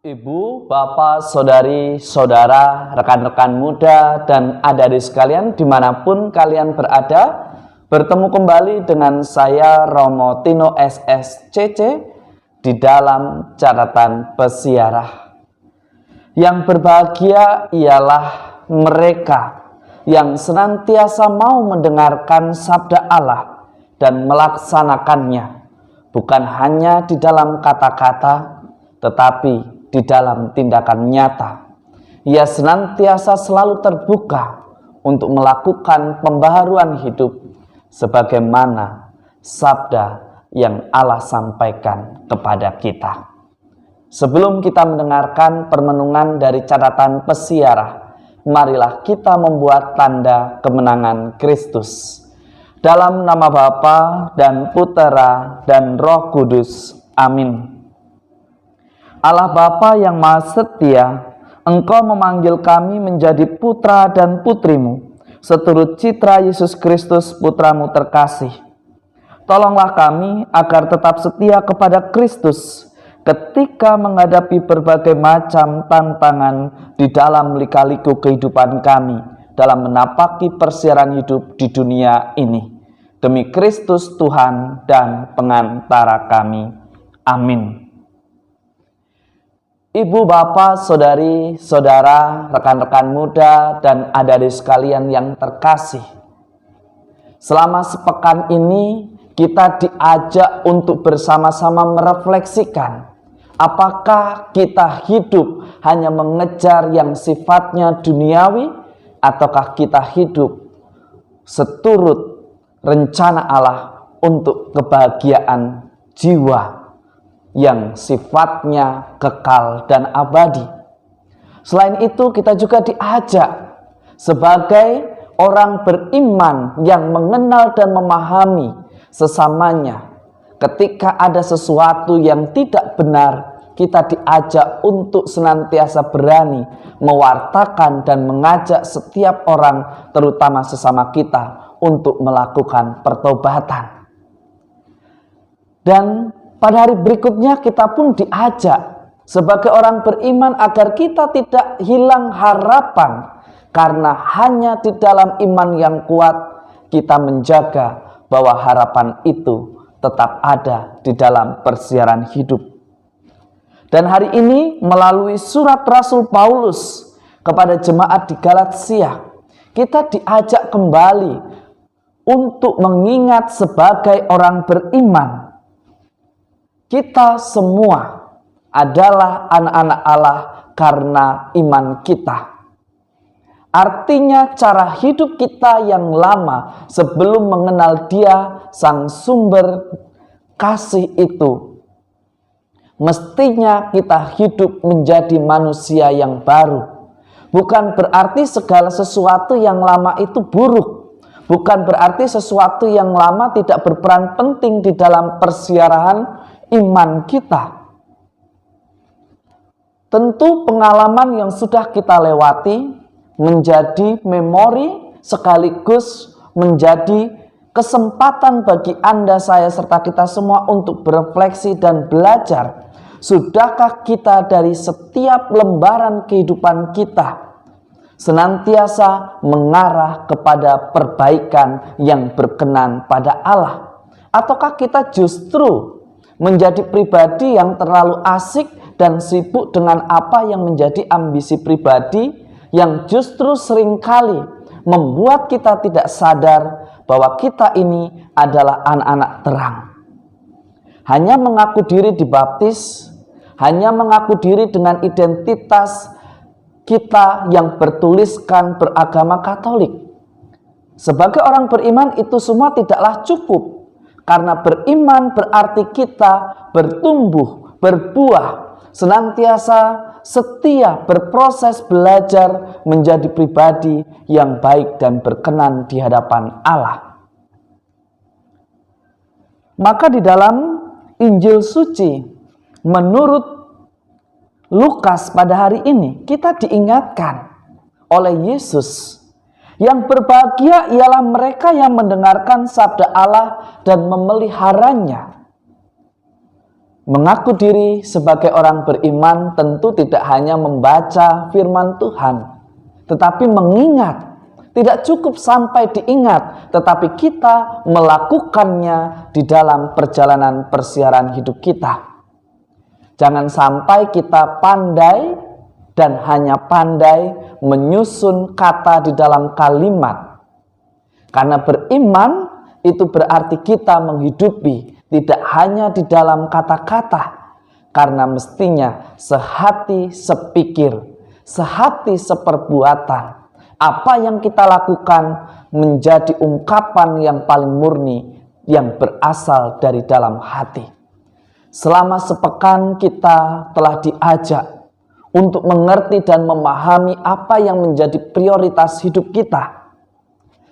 Ibu, bapak, saudari, saudara, rekan-rekan muda, dan adik-adik sekalian dimanapun kalian berada, bertemu kembali dengan saya Romo Tino SSCC di dalam catatan pesiarah. Yang berbahagia ialah mereka yang senantiasa mau mendengarkan sabda Allah dan melaksanakannya, bukan hanya di dalam kata-kata, tetapi di dalam tindakan nyata. Ia senantiasa selalu terbuka untuk melakukan pembaharuan hidup sebagaimana sabda yang Allah sampaikan kepada kita. Sebelum kita mendengarkan permenungan dari catatan pesiarah, marilah kita membuat tanda kemenangan Kristus. Dalam nama Bapa dan Putera dan Roh Kudus. Amin. Allah Bapa yang Maha Setia, Engkau memanggil kami menjadi putra dan putrimu, seturut citra Yesus Kristus putramu terkasih. Tolonglah kami agar tetap setia kepada Kristus ketika menghadapi berbagai macam tantangan di dalam lika-liku kehidupan kami dalam menapaki persiaran hidup di dunia ini. Demi Kristus Tuhan dan pengantara kami. Amin. Ibu, bapak, saudari, saudara, rekan-rekan muda, dan adik-adik sekalian yang terkasih. Selama sepekan ini kita diajak untuk bersama-sama merefleksikan apakah kita hidup hanya mengejar yang sifatnya duniawi, ataukah kita hidup seturut rencana Allah untuk kebahagiaan jiwa yang sifatnya kekal dan abadi. Selain itu, kita juga diajak sebagai orang beriman yang mengenal dan memahami sesamanya. Ketika ada sesuatu yang tidak benar, kita diajak untuk senantiasa berani mewartakan dan mengajak setiap orang, terutama sesama kita, untuk melakukan pertobatan. Dan pada hari berikutnya kita pun diajak sebagai orang beriman agar kita tidak hilang harapan, karena hanya di dalam iman yang kuat kita menjaga bahwa harapan itu tetap ada di dalam persiaran hidup. Dan hari ini melalui surat Rasul Paulus kepada jemaat di Galatia, kita diajak kembali untuk mengingat sebagai orang beriman, kita semua adalah anak-anak Allah karena iman kita. Artinya cara hidup kita yang lama sebelum mengenal Dia, Sang Sumber kasih itu, mestinya kita hidup menjadi manusia yang baru. Bukan berarti segala sesuatu yang lama itu buruk. Bukan berarti sesuatu yang lama tidak berperan penting di dalam persiaran iman kita. Tentu pengalaman yang sudah kita lewati menjadi memori sekaligus menjadi kesempatan bagi Anda, saya, serta kita semua untuk berefleksi dan belajar. Sudahkah kita dari setiap lembaran kehidupan kita senantiasa mengarah kepada perbaikan yang berkenan pada Allah? Ataukah kita justru menjadi pribadi yang terlalu asik dan sibuk dengan apa yang menjadi ambisi pribadi, yang justru seringkali membuat kita tidak sadar bahwa kita ini adalah anak-anak terang. Hanya mengaku diri dibaptis, hanya mengaku diri dengan identitas kita yang bertuliskan beragama Katolik. Sebagai orang beriman itu semua tidaklah cukup. Karena beriman berarti kita bertumbuh, berbuah, senantiasa setia, berproses belajar menjadi pribadi yang baik dan berkenan di hadapan Allah. Maka di dalam Injil suci menurut Lukas pada hari ini, kita diingatkan oleh Yesus, yang berbahagia ialah mereka yang mendengarkan sabda Allah dan memeliharanya. Mengaku diri sebagai orang beriman tentu tidak hanya membaca firman Tuhan, tetapi mengingat. Tidak cukup sampai diingat, tetapi kita melakukannya di dalam perjalanan persiaran hidup kita. Jangan sampai kita pandai dan hanya pandai menyusun kata di dalam kalimat. Karena beriman itu berarti kita menghidupi tidak hanya di dalam kata-kata, karena mestinya sehati sepikir, sehati seperbuatan. Apa yang kita lakukan menjadi ungkapan yang paling murni yang berasal dari dalam hati. Selama sepekan kita telah diajak untuk mengerti dan memahami apa yang menjadi prioritas hidup kita.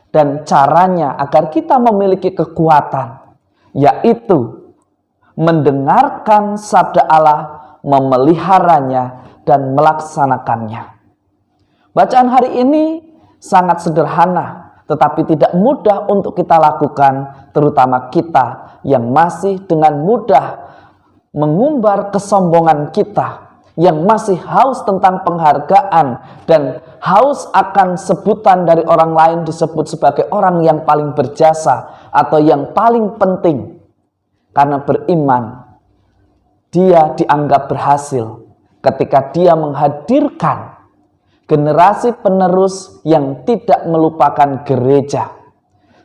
Dan caranya agar kita memiliki kekuatan, yaitu mendengarkan sabda Allah, memeliharanya, dan melaksanakannya. Bacaan hari ini sangat sederhana, tetapi tidak mudah untuk kita lakukan, terutama kita yang masih dengan mudah mengumbar kesombongan kita, yang masih haus tentang penghargaan dan haus akan sebutan dari orang lain disebut sebagai orang yang paling berjasa atau yang paling penting. Karena beriman, dia dianggap berhasil ketika dia menghadirkan generasi penerus yang tidak melupakan gereja.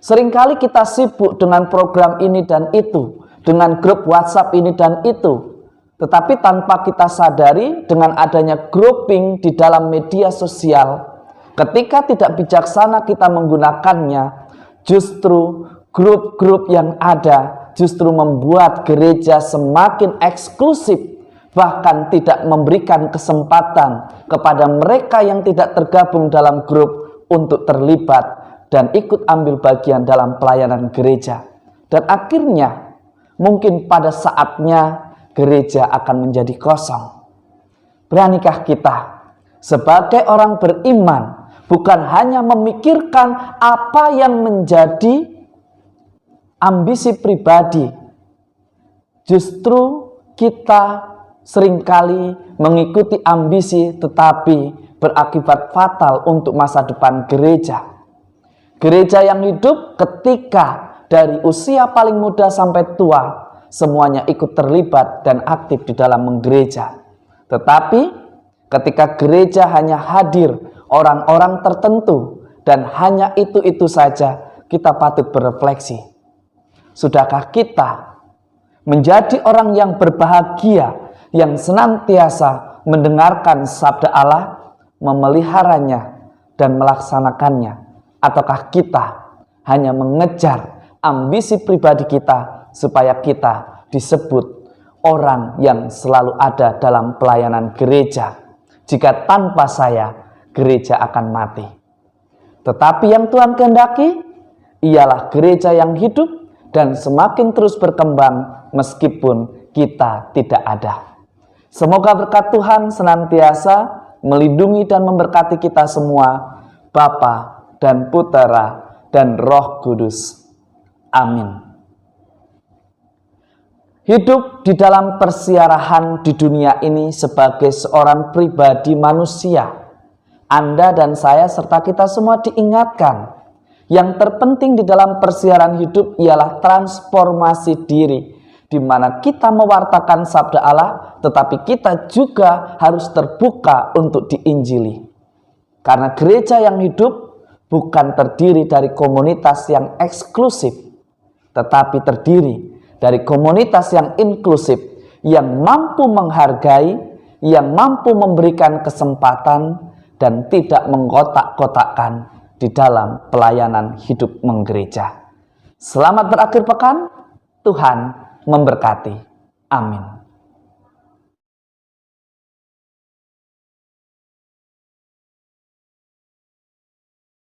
Seringkali kita sibuk dengan program ini dan itu, dengan grup WhatsApp ini dan itu. Tetapi tanpa kita sadari, dengan adanya grouping di dalam media sosial, ketika tidak bijaksana kita menggunakannya, justru grup-grup yang ada justru membuat gereja semakin eksklusif, bahkan tidak memberikan kesempatan kepada mereka yang tidak tergabung dalam grup untuk terlibat dan ikut ambil bagian dalam pelayanan gereja. Dan akhirnya mungkin pada saatnya gereja akan menjadi kosong. Beranikah kita sebagai orang beriman bukan hanya memikirkan apa yang menjadi ambisi pribadi, justru kita seringkali mengikuti ambisi tetapi berakibat fatal untuk masa depan gereja. Gereja yang hidup ketika dari usia paling muda sampai tua semuanya ikut terlibat dan aktif di dalam menggereja. Tetapi ketika gereja hanya hadir orang-orang tertentu dan hanya itu-itu saja, kita patut berefleksi. Sudahkah kita menjadi orang yang berbahagia, yang senantiasa mendengarkan sabda Allah, memeliharanya dan melaksanakannya? Ataukah kita hanya mengejar ambisi pribadi kita supaya kita disebut orang yang selalu ada dalam pelayanan gereja? Jika tanpa saya, gereja akan mati. Tetapi yang Tuhan kehendaki ialah gereja yang hidup dan semakin terus berkembang meskipun kita tidak ada. Semoga berkat Tuhan senantiasa melindungi dan memberkati kita semua, Bapa dan Putera dan Roh Kudus. Amin. Hidup di dalam persiarahan di dunia ini sebagai seorang pribadi manusia, Anda dan saya serta kita semua diingatkan, yang terpenting di dalam persiaran hidup ialah transformasi diri, di mana kita mewartakan sabda Allah, tetapi kita juga harus terbuka untuk diinjili. Karena gereja yang hidup bukan terdiri dari komunitas yang eksklusif, tetapi terdiri dari komunitas yang inklusif, yang mampu menghargai, yang mampu memberikan kesempatan, dan tidak mengkotak-kotakkan di dalam pelayanan hidup menggereja. Selamat berakhir pekan, Tuhan memberkati. Amin.